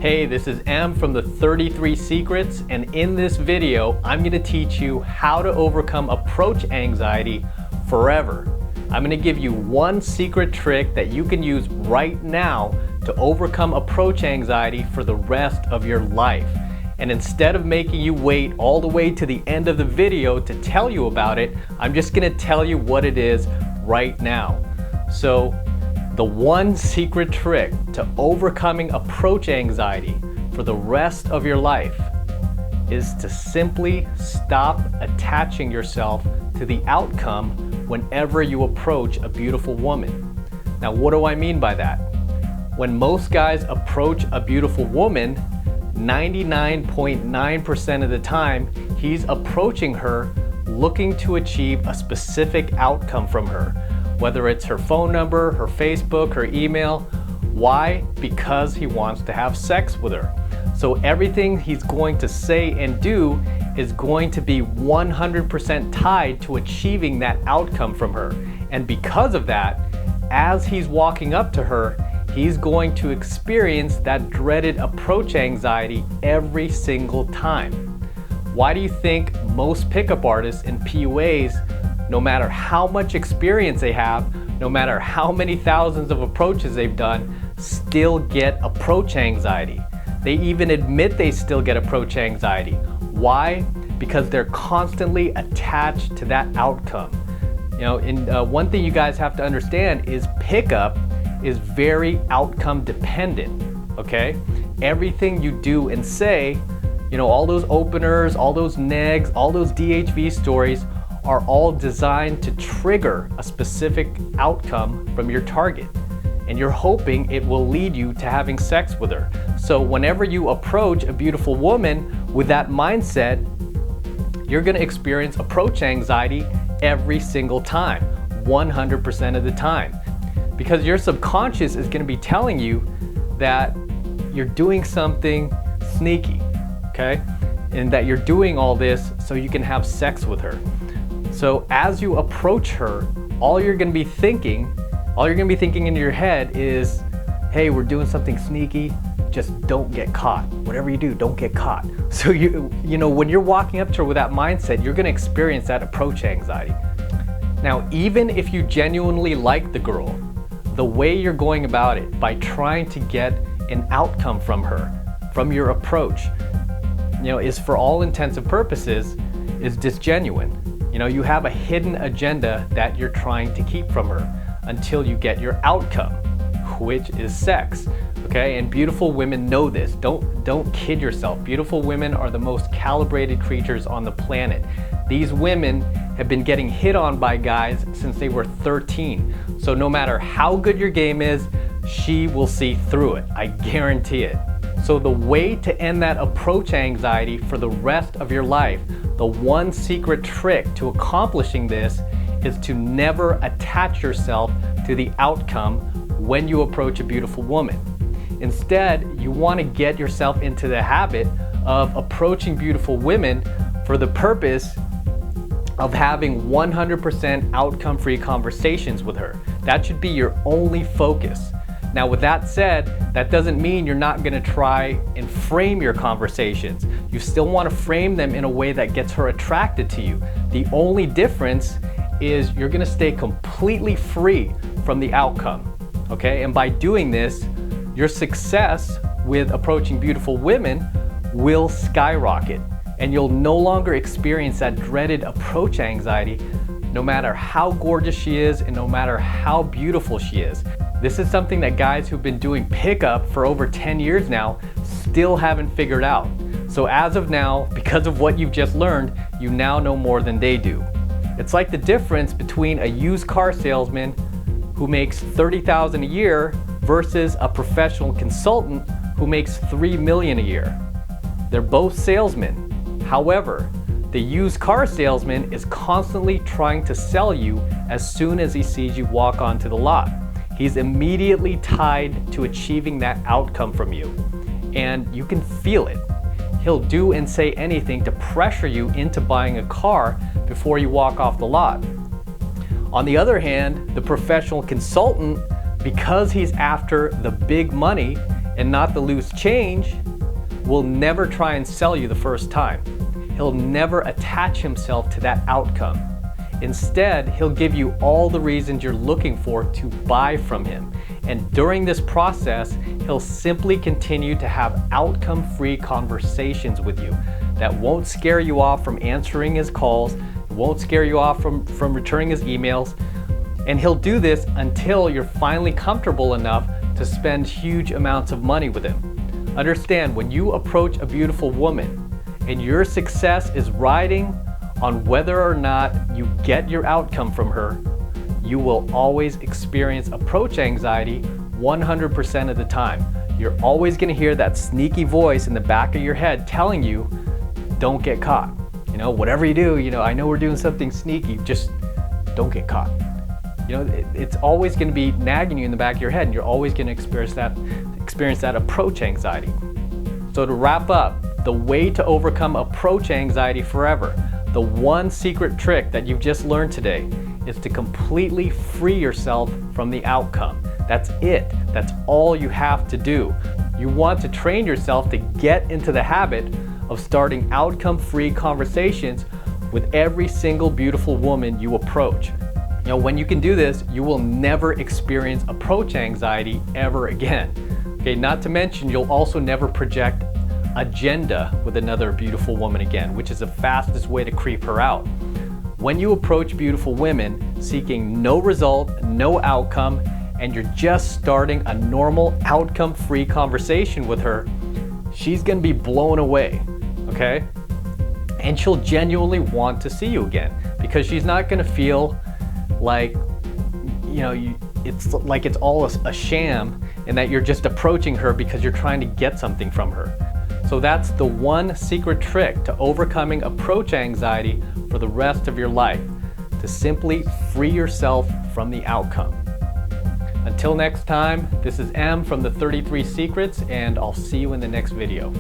Hey, this is M from the 33 Secrets, and in this video, I'm going to teach you how to overcome approach anxiety forever. I'm going to give you one secret trick that you can use right now to overcome approach anxiety for the rest of your life. And instead of making you wait all the way to the end of the video to tell you about it, I'm just going to tell you what it is right now. So, the one secret trick to overcoming approach anxiety for the rest of your life is to simply stop attaching yourself to the outcome whenever you approach a beautiful woman. Now, what do I mean by that? When most guys approach a beautiful woman, 99.9% of the time, he's approaching her looking to achieve a specific outcome from her. Whether it's her phone number, her Facebook, her email. Why? Because he wants to have sex with her. So everything he's going to say and do is going to be 100% tied to achieving that outcome from her. And because of that, as he's walking up to her, he's going to experience that dreaded approach anxiety every single time. Why do you think most pickup artists and PUAs, no matter how much experience they have, no matter how many thousands of approaches they've done, still get approach anxiety? They even admit they still get approach anxiety. Why? Because they're constantly attached to that outcome. One thing you guys have to understand is pickup is very outcome dependent, okay? Everything you do and say, all those openers, all those negs, all those DHV stories are all designed to trigger a specific outcome from your target. And you're hoping it will lead you to having sex with her. So whenever you approach a beautiful woman with that mindset, you're gonna experience approach anxiety every single time, 100% of the time. Because your subconscious is gonna be telling you that you're doing something sneaky, okay? And that you're doing all this so you can have sex with her. So as you approach her, all you're gonna be thinking in your head is, hey, we're doing something sneaky, just don't get caught. Whatever you do, don't get caught. So when you're walking up to her with that mindset, you're gonna experience that approach anxiety. Now, even if you genuinely like the girl, the way you're going about it, by trying to get an outcome from her, from your approach, is for all intents and purposes, is disgenuine. You have a hidden agenda that you're trying to keep from her until you get your outcome, which is sex, okay? And beautiful women know this. Don't kid yourself. Beautiful women are the most calibrated creatures on the planet. These women have been getting hit on by guys since they were 13. So no matter how good your game is, she will see through it. I guarantee it. So the way to end that approach anxiety for the rest of your life, the one secret trick to accomplishing this is to never attach yourself to the outcome when you approach a beautiful woman. Instead, you want to get yourself into the habit of approaching beautiful women for the purpose of having 100% outcome-free conversations with her. That should be your only focus. Now, with that said, that doesn't mean you're not gonna try and frame your conversations. You still wanna frame them in a way that gets her attracted to you. The only difference is you're gonna stay completely free from the outcome, okay? And by doing this, your success with approaching beautiful women will skyrocket, and you'll no longer experience that dreaded approach anxiety no matter how gorgeous she is and no matter how beautiful she is. This is something that guys who've been doing pickup for over 10 years now still haven't figured out. So as of now, because of what you've just learned, you now know more than they do. It's like the difference between a used car salesman who makes $30,000 a year versus a professional consultant who makes $3 million a year. They're both salesmen. However, the used car salesman is constantly trying to sell you as soon as he sees you walk onto the lot. He's immediately tied to achieving that outcome from you, and you can feel it. He'll do and say anything to pressure you into buying a car before you walk off the lot. On the other hand, the professional consultant, because he's after the big money and not the loose change, will never try and sell you the first time. He'll never attach himself to that outcome. Instead, he'll give you all the reasons you're looking for to buy from him. And during this process, he'll simply continue to have outcome-free conversations with you that won't scare you off from answering his calls, won't scare you off from returning his emails. And he'll do this until you're finally comfortable enough to spend huge amounts of money with him. Understand, when you approach a beautiful woman and your success is riding on whether or not you get your outcome from her, you will always experience approach anxiety 100% of the time. You're always going to hear that sneaky voice in the back of your head telling you, don't get caught. You know, whatever you do, you know, I know we're doing something sneaky, just don't get caught. You know, it's always going to be nagging you in the back of your head, and you're always going to experience that approach anxiety. So to wrap up, the way to overcome approach anxiety forever, the one secret trick that you've just learned today, is to completely free yourself from the outcome. That's it. That's all you have to do. You want to train yourself to get into the habit of starting outcome-free conversations with every single beautiful woman you approach. You know, when you can do this, you will never experience approach anxiety ever again. Okay, not to mention you'll also never project agenda with another beautiful woman again, which is the fastest way to creep her out. When you approach beautiful women seeking no result, no outcome, and you're just starting a normal outcome-free conversation with her, she's gonna be blown away, okay? And she'll genuinely want to see you again, because she's not gonna feel like, you know, it's like it's all a sham and that you're just approaching her because you're trying to get something from her. So that's the one secret trick to overcoming approach anxiety for the rest of your life, to simply free yourself from the outcome. Until next time, this is M from the 33 Secrets, and I'll see you in the next video.